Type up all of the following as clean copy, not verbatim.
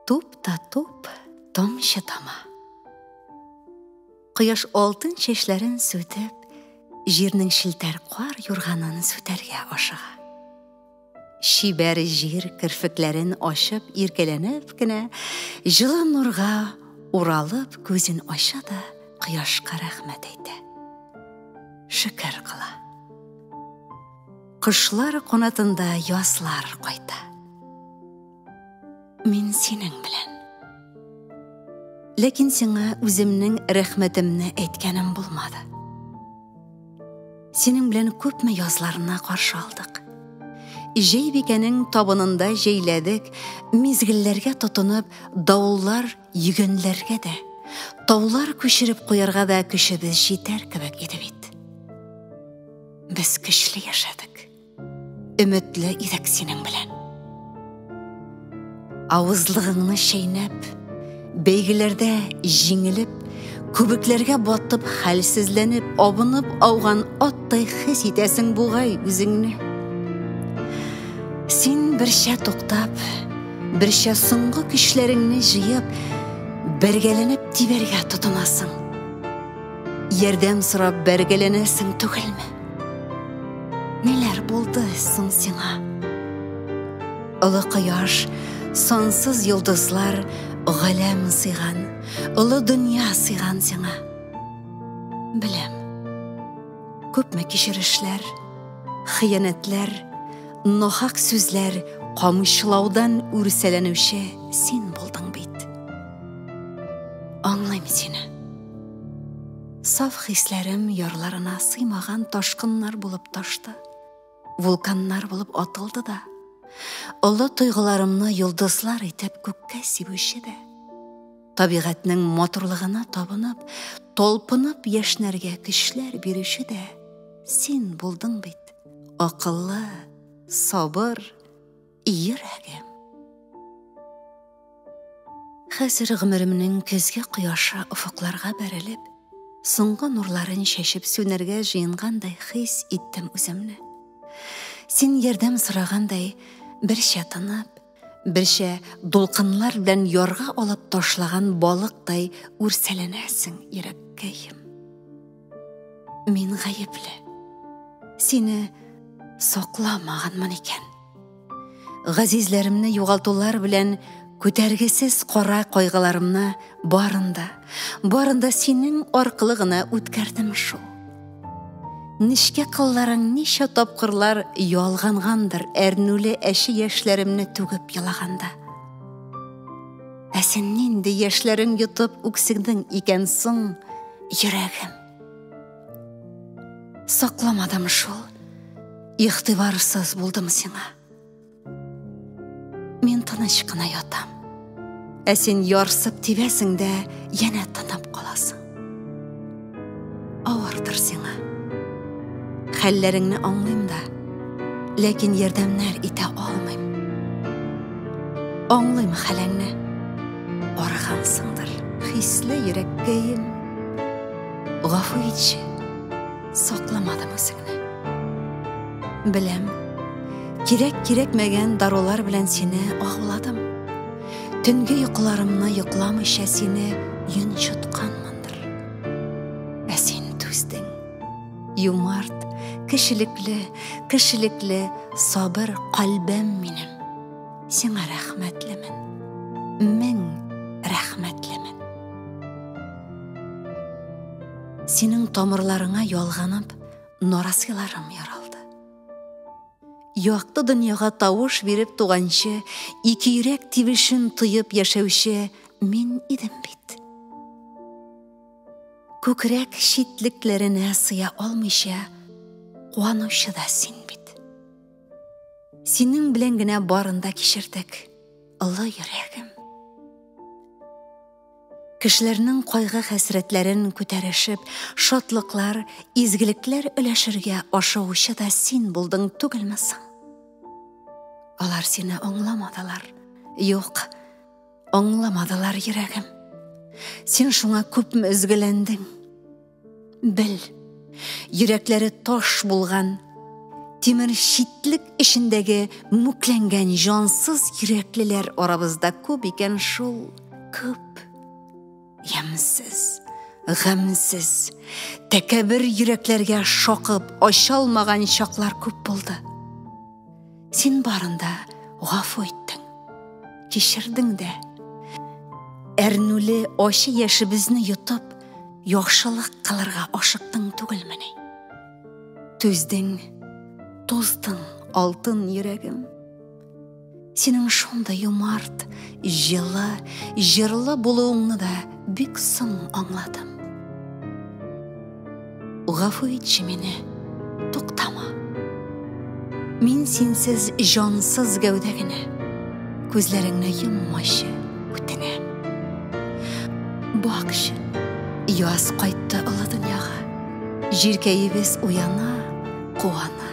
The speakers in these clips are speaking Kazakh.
Туп та туп, tomшы тама. Құяш алтын шешлерін сөтіп, жернің шілтер қуар юрғанын сөтерге ашыға. Шибәр жер кірфіклерін ашып, иркеленіп кіне, жылы нұрға уралып көзін ашады, құяшқа рахмет eydi. Шүкір қыла. Құшлар қонатында яслар қойды. Мен сенің білен. Лекін сеңа өзімнің рәхметімні әйткенім болмады. Сенің білен көпме язларына қаршы алдық. Жейбекенің табынында жейледік, мезгіллерге тұтынып, даулар егенлерге де, таулар көшіріп қойырға да күшібіз жетер кебек едібет. Біз күшлі яшадық. Үмітлі едік сенің білен. Ауызлығыңны шейнеп, бейгілерде жеңіліп, көбіклерге баттып, хәлсізленіп, абынып, ауған аттай хис етесің бұғай өзіңні. Сен бірше тоқтап, бірше сұңғы күшлеріңні жиып, бәргеленіп тиберге тұтынасың. Ердем сұрап бәргеленесің түгілмі? Нелер болды соң сеңа? Ұлы қияш, сансыз йылдызлар ғалам сыйған, ұлы дүния сыйған сеңа. Білем, көпме кешірішлер, хиянетлер, нохақ сөзлер қамышылаудан үрселенуші сен болдың бейт. Аңлайм сені. Саф хислерім ярларына сыймаған ташқыннар болып ташты, вулканнар болып атылды да, ұлы тойғыларымны йылдызлар етіп көкке себуші де. Табиғатның моторлығына табынып, толпынып ешнерге күшлер беруші де, сен болдың бет. Ақылы, сабыр, иірәгім. Хәзір ғымырымның көзге құяшы ұфықларға бәріліп, соңғы нұрларын шешіп сөнерге жиынғандай хис еттім өзімні. Сен ердем сұрағандай, бірше тынып, бірше долқынлар білән ярға алып ташлаған балықтай үрселенәсің ереккейім. Мен ғайыплі, сені соқламағанмын екен. Ғазизлерімні юғалтулар білән көтергесіз қора қойғыларымны барында сенің арқылығына өткердім шул. Нишке қылларың нише тапқырлар ялғанғандыр әрнулі әші ешлерімні түгіп ялағанда. Әсеннен де ешлерің ютып үксігдің екен соң ерегім. Сақламадым шул, иқтибарсыз болдым сеңа. Мен тыныш қына ятам. Әсен ярсып тибесің де ене тынып қаласың. Ауырдыр сеңа. Хәлләріңні аңлайм да, ләкин ердемнәр ите алмайм. Аңлайм хәләңні, арғансыңдыр, хислі ереккейім. Ғафу етші, сақламадым өзіңні. Білем, керек-керекмәгән дарулар білән сені ағыладым. Түнгі йоқыларымны йоқламыша сені йын жұтқанмандыр. Әсен төздің, юмарт, кішіліклі, сабыр қалбәм менім. Сеңа рәхмәтлімін, мен рәхмәтлімін. Сенің тамырларыңа ялғанып, нарасыларым яралды. Яқты дүнияға тауыш беріп туғаншы, икейрек тивішін тұйып яшауші мен едім бет. Көкірек шитліклеріне сыя алмыша, қуанушы да сен бет. Сенің біленгіне барында кешірдік, ұлы ерегім. Кішілерінің қойғы қәсіретлерін көтерішіп, шатлықлар, изгіліклер үләшірге ашаушы да сен болдың түгілмісің. Алар сені аңламадылар. Йоқ, аңламадылар ерегім. Сен шуңа көп мүзгілендің. Біл, Yürekleri toş bulgan, Темір шитлік ішіндегі мүкленген жансыз yüreklілер арабызда көп екен шул, көп. Ямсыз, ғамсыз, тәкәбір yüreklерге шоқып, ашалмаған шақлар көп болды. Сен барында ғафу еттің, кешірдің де. Әрнулі ашы яшыбызны ютып, яхшылық қылырға ашықтың түгілмені. Төздің, тоздың алтын yüregim. Сенің шонда юмарт, жылы, жырлы болуыңны да бик соң аңладым. Ғафу етші мені, тоқтама. Мен сенсіз жансыз гәудәгіне, көзлеріңні юммашы өтінем. Бақшы, яз қайтты ұлы дүнияға, жеркейбіз уяна, қуана.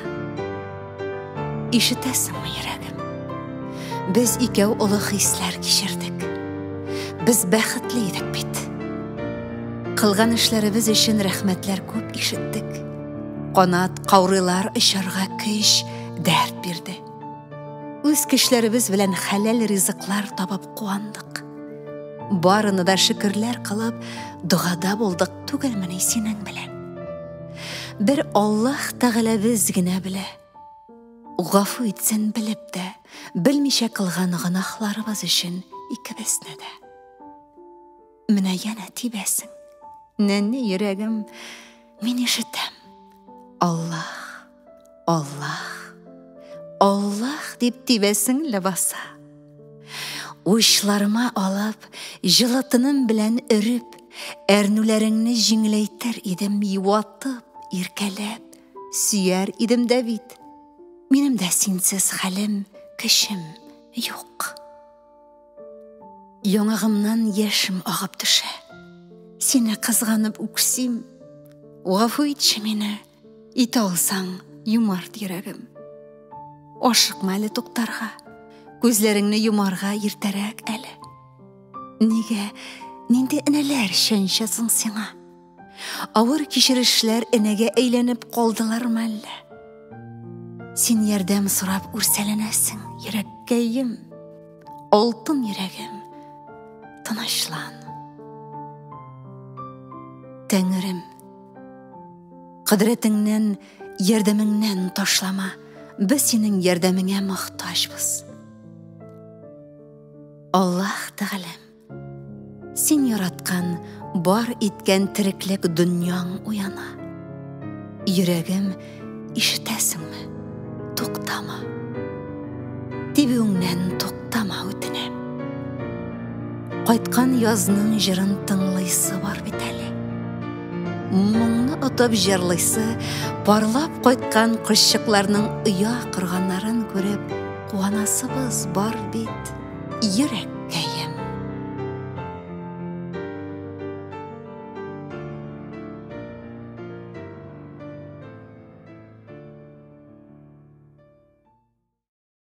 Ишетесің ме yüregim? Біз икәу ұлы хисләр кешірдік. Біз бәхетлі едік бит. Қылған ішләрібіз үшін рәхмәтләр көп ишеттік. Қанат қаурылар ішарға күш, дәрт берді. Өз кішләрібіз білән хәләл ризықлар табып қуандық. Барыны да шүкірләр қылып, дұғада болдық түгелмені сенің білән. Бір Аллах тағала біз генә білә. Ғафу етсен біліп дә, білмеше қылған ғынақларыбыз үшін икебезне дә. Менә яна тибәсің. Нәне yüregim, мен ишетәм. Аллах, Аллах, Аллах деп тибәсің ләбаса. Учларыма алып, жылытыным білән үріп, әрнуләріңні жеңілейтер идем, юатып, иркәләп, сүйәр идем дә бит. Минем дә синсез хәлем, кешем юк. Яңағымнан яшым ағып төшә. Сине қызғанып үксим. Ғафу итші мені, ите алсаң юмарт yüregim. Ашықма әлі тоқтарға, көзлеріңні юмарға ертәрәк әлі. Неге, ненде інәләр шәншәсің сиңа? Ауыр кешірішләр інәге әйләніп қалдылар мәлі. Сен ярдәм сұрап үрсәләнәсің, yüregim, алтын yüregim, тынычлан. Тәңірім, қыдыретіңнен, ярдәміңнен ташлама, біз сенің ярдәміңе мұқтажбыз. Аллах тағалам, сен яратқан, бар еткен тіреклік дүнияң уяна. Yüregim, ишетәсің ме? Тоқтама. Тибеуіңнен тоқтама өтінем. Қайтқан язның жырын тыңлайсы бар бит әлі. Мұңны ұтып жырлайсы, парлап қайтқан құшшықларының ұя қырғанларын көріп, қуанасыбыз бар бит. Yüregim.